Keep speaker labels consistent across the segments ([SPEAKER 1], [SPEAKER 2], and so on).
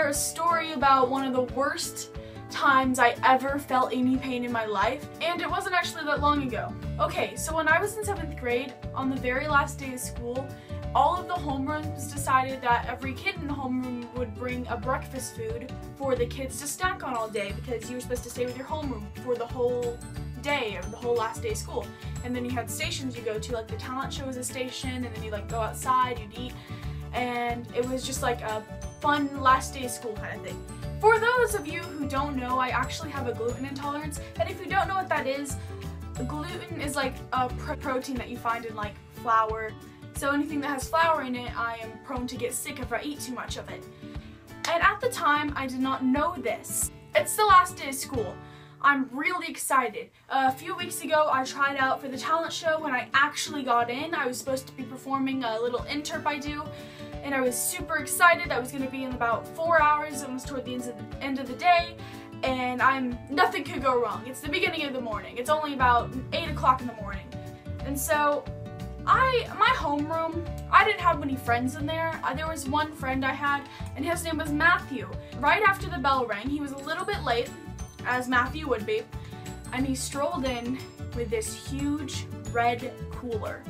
[SPEAKER 1] share a story about one of the worst times I ever felt any pain in my life, and it wasn't actually that long ago. Okay, so when I was in 7th grade, on the very last day of school, all of the homerooms decided that every kid in the homeroom would bring a breakfast food for the kids to snack on all day, because you were supposed to stay with your homeroom for the whole day, or the whole last day of school. And then you had stations you go to, like the talent show was a station, and then you like go outside, you'd eat, and it was just like a fun last day of school kind of thing. For those of you who don't know, I actually have a gluten intolerance, and if you don't know what that is, gluten is like a protein that you find in like flour. So anything that has flour in it, I am prone to get sick if I eat too much of it. And at the time, I did not know this. It's the last day of school. I'm really excited. A few weeks ago, I tried out for the talent show. When I actually got in, I was supposed to be performing a little interp I do, and I was super excited. I was going to be in about 4 hours, almost toward the end of the day, and nothing could go wrong. It's the beginning of the morning. It's only about 8 o'clock in the morning. And so, my homeroom, I didn't have many friends in there. There was one friend I had, and his name was Matthew. Right after the bell rang, he was a little bit late, as Matthew would be, and he strolled in with this huge red cooler.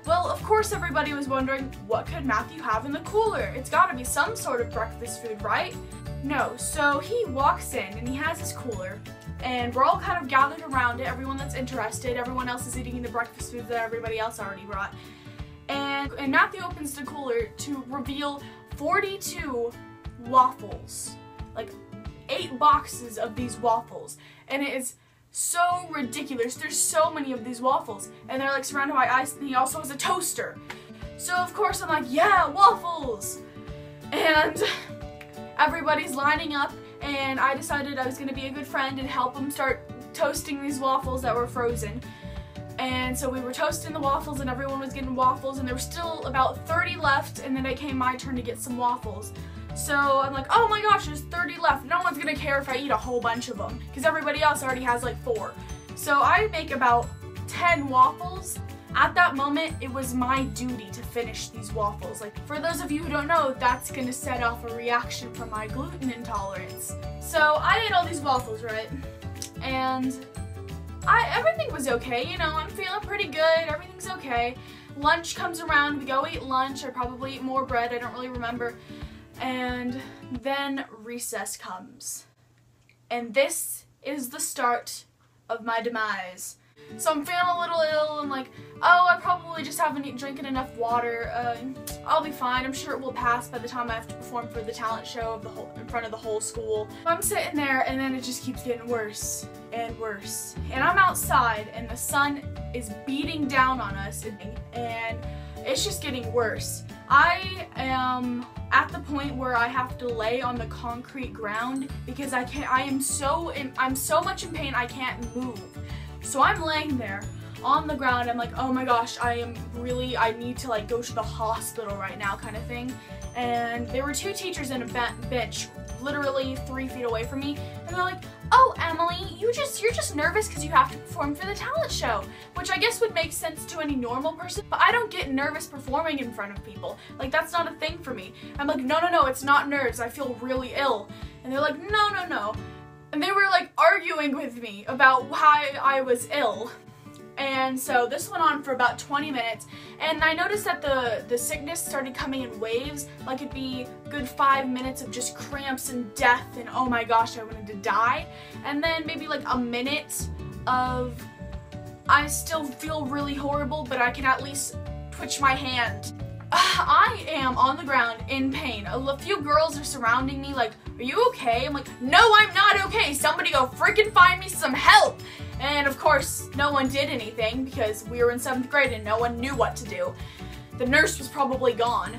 [SPEAKER 1] Well, of course everybody was wondering, what could Matthew have in the cooler? It's gotta be some sort of breakfast food, right? No, so he walks in and he has his cooler, and we're all kind of gathered around it, everyone that's interested, everyone else is eating the breakfast food that everybody else already brought. And Matthew opens the cooler to reveal 42 waffles, like 8 boxes of these waffles, and it is so ridiculous. There's so many of these waffles, and they're like surrounded by ice, and he also has a toaster. So of course I'm like, yeah, waffles! And everybody's lining up, and I decided I was going to be a good friend and help him start toasting these waffles that were frozen. And so we were toasting the waffles, and everyone was getting waffles, and there were still about 30 left, and then it came my turn to get some waffles. So I'm like, oh my gosh, there's 30 left. No one's gonna care if I eat a whole bunch of them, because everybody else already has like 4. So I make about 10 waffles. At that moment, it was my duty to finish these waffles. Like, for those of you who don't know, that's gonna set off a reaction from my gluten intolerance. So I ate all these waffles, right? And everything was okay, you know, I'm feeling pretty good, everything's okay. Lunch comes around, we go eat lunch, I probably eat more bread, I don't really remember. And then recess comes. And this is the start of my demise. So I'm feeling a little ill, and like, oh, I probably just haven't drinking enough water. I'll be fine. I'm sure it will pass by the time I have to perform for the talent show in front of the whole school. I'm sitting there, and then it just keeps getting worse and worse. And I'm outside, and the sun is beating down on us, and it's just getting worse. I am at the point where I have to lay on the concrete ground because I'm so much in pain I can't move. So I'm laying there on the ground. I'm like, oh my gosh, I need to like go to the hospital right now kind of thing. And there were 2 teachers in a bench literally 3 feet away from me, and they're like, oh, Emily, you're just nervous because you have to perform for the talent show, which I guess would make sense to any normal person, but I don't get nervous performing in front of people. Like, that's not a thing for me. I'm like, no, it's not nerves, I feel really ill. And they're like, no. And they were like arguing with me about why I was ill. And so this went on for about 20 minutes, and I noticed that the sickness started coming in waves, like it'd be a good 5 minutes of just cramps and death, and oh my gosh, I wanted to die. And then maybe like a minute of, I still feel really horrible, but I can at least twitch my hand. I am on the ground in pain. A few girls are surrounding me like, are you okay? I'm like, no, I'm not okay. Somebody go freaking find me some help. And of course, no one did anything because we were in 7th grade and no one knew what to do. The nurse was probably gone.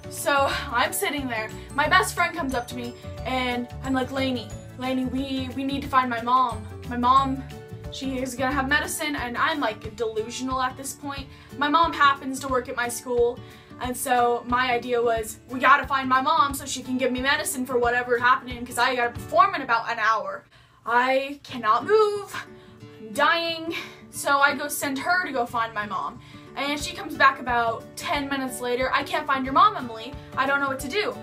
[SPEAKER 1] So I'm sitting there. My best friend comes up to me and I'm like, Lainey, we need to find my mom. My mom, she is gonna have medicine, and I'm like delusional at this point. My mom happens to work at my school, and so my idea was, we gotta find my mom so she can give me medicine for whatever's happening, because I gotta perform in about an hour. I cannot move, I'm dying, so I go send her to go find my mom. And she comes back about 10 minutes later. I can't find your mom, Emily. I don't know what to do.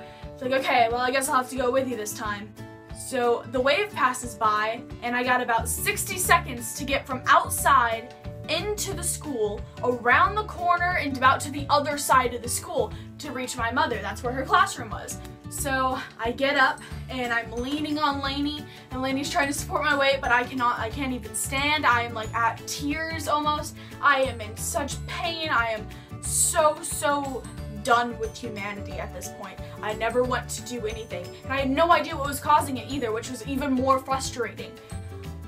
[SPEAKER 1] It's like, okay, well, I guess I'll have to go with you this time. So the wave passes by, and I got about 60 seconds to get from outside into the school, around the corner, and about to the other side of the school to reach my mother. That's where her classroom was. So I get up, and I'm leaning on Lainey, and Lainey's trying to support my weight, but I can't even stand. I am like at tears almost. I am in such pain. I am so done with humanity at this point. I never want to do anything. And I had no idea what was causing it either, which was even more frustrating.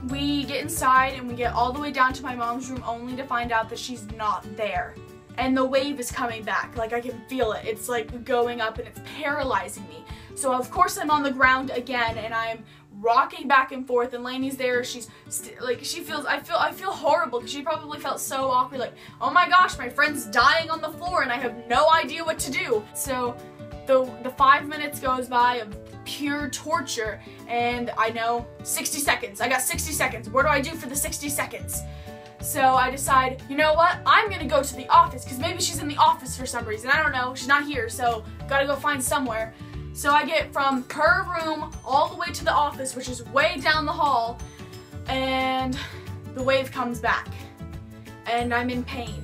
[SPEAKER 1] We get inside and we get all the way down to my mom's room only to find out that she's not there. And the wave is coming back. Like, I can feel it. It's like going up and it's paralyzing me. So of course I'm on the ground again and I'm rocking back and forth, and Lainey's there. She's I feel horrible because she probably felt so awkward, like, oh my gosh, my friend's dying on the floor and I have no idea what to do. So the 5 minutes goes by of pure torture, and I know 60 seconds. I got 60 seconds. What do I do for the 60 seconds? So I decide, you know what? I'm gonna go to the office because maybe she's in the office for some reason. I don't know. She's not here, so gotta go find somewhere. So I get from her room all the way to the office, which is way down the hall, and the wave comes back. And I'm in pain.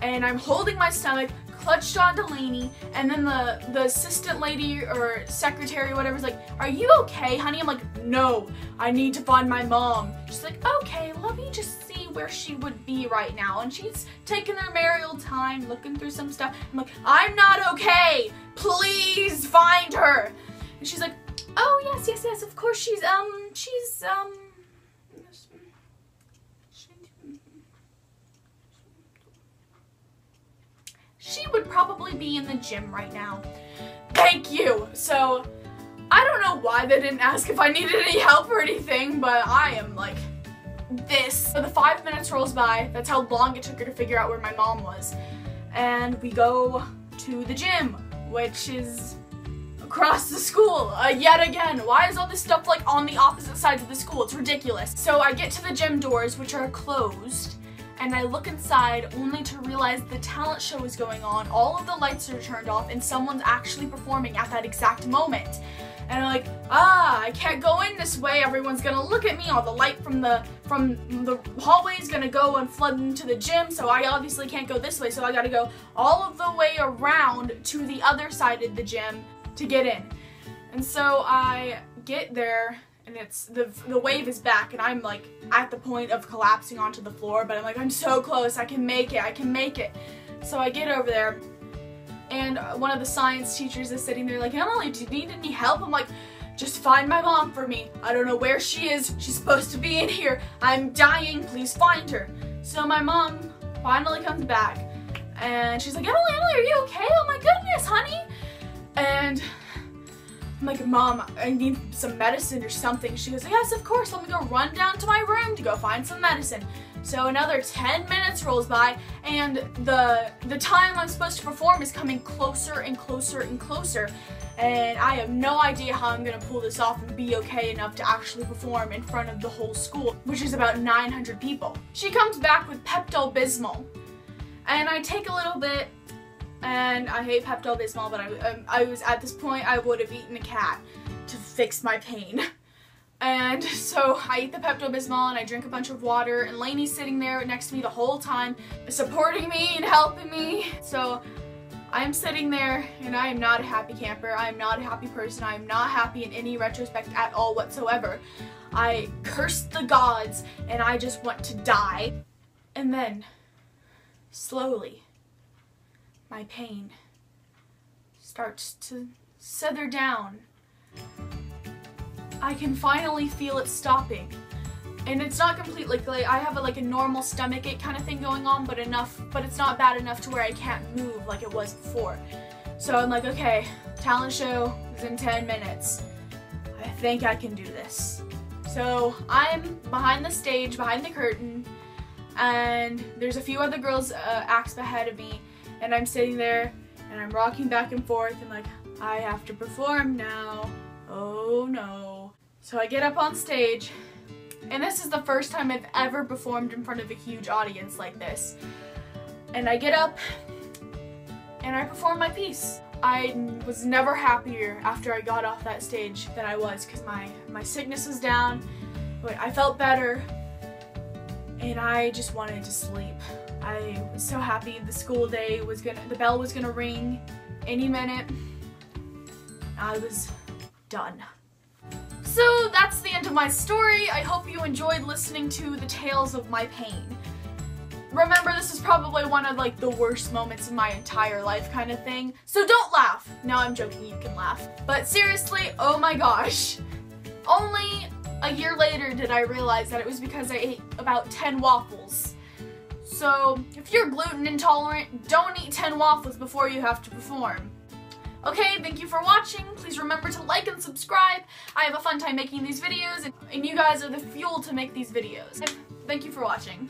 [SPEAKER 1] And I'm holding my stomach, clutched onto Lainey, and then the assistant lady or secretary or whatever is like, are you okay, honey? I'm like, no, I need to find my mom. She's like, okay, let me just see where she would be right now. And she's taking her merry old time, looking through some stuff. I'm like, I'm not okay. Please find her. And she's like, oh, yes, of course she's she would probably be in the gym right now. Thank you. So, I don't know why they didn't ask if I needed any help or anything, but I am like this. So the 5 minutes rolls by. That's how long it took her to figure out where my mom was. And we go to the gym, which is across the school, yet again. Why is all this stuff like on the opposite sides of the school? It's ridiculous. So I get to the gym doors, which are closed, and I look inside only to realize the talent show is going on, all of the lights are turned off, and someone's actually performing at that exact moment. And I'm like, I can't go in this way, everyone's gonna look at me, all the light from the hallway is gonna go and flood into the gym, so I obviously can't go this way, so I gotta go all of the way around to the other side of the gym to get in. And so I get there, and it's the wave is back, and I'm like at the point of collapsing onto the floor, but I'm like, I'm so close, I can make it. So I get over there, and one of the science teachers is sitting there like, Emily, do you need any help? I'm like, just find my mom for me. I don't know where she is. She's supposed to be in here. I'm dying. Please find her. So my mom finally comes back, and she's like, Emily, are you okay? Oh my goodness, honey. And I'm like, Mom, I need some medicine or something. She goes, yes, of course. Let me go run down to my room to go find some medicine. So another 10 minutes rolls by, and the time I'm supposed to perform is coming closer and closer and closer. And I have no idea how I'm gonna pull this off and be okay enough to actually perform in front of the whole school, which is about 900 people. She comes back with Pepto-Bismol, and I take a little bit, and I hate Pepto-Bismol, but I was at this point, I would have eaten a cat to fix my pain. And so I eat the Pepto-Bismol and I drink a bunch of water, and Lainey's sitting there next to me the whole time, supporting me and helping me. So I'm sitting there, and I am not a happy camper. I am not a happy person. I am not happy in any retrospect at all whatsoever. I curse the gods, and I just want to die. And then, slowly, my pain starts to settle down. I can finally feel it stopping. And it's not completely, like I have a normal stomach ache kind of thing going on, but it's not bad enough to where I can't move like it was before. So I'm like, okay, talent show is in 10 minutes. I think I can do this. So I'm behind the stage, behind the curtain, and there's a few other girls acts ahead of me, and I'm sitting there and I'm rocking back and forth and like, I have to perform now. Oh no. So I get up on stage, and this is the first time I've ever performed in front of a huge audience like this. And I get up and I perform my piece. I was never happier after I got off that stage than I was, because my sickness was down, I felt better, and I just wanted to sleep. I was so happy the bell was gonna ring any minute. I was done. So that's the end of my story. I hope you enjoyed listening to the tales of my pain. Remember, this is probably one of like the worst moments in my entire life kind of thing. So don't laugh. No, I'm joking, you can laugh. But seriously, oh my gosh. Only a year later did I realize that it was because I ate about 10 waffles. So if you're gluten intolerant, don't eat 10 waffles before you have to perform. Okay, thank you for watching. Please remember to like and subscribe. I have a fun time making these videos, and you guys are the fuel to make these videos. Thank you for watching.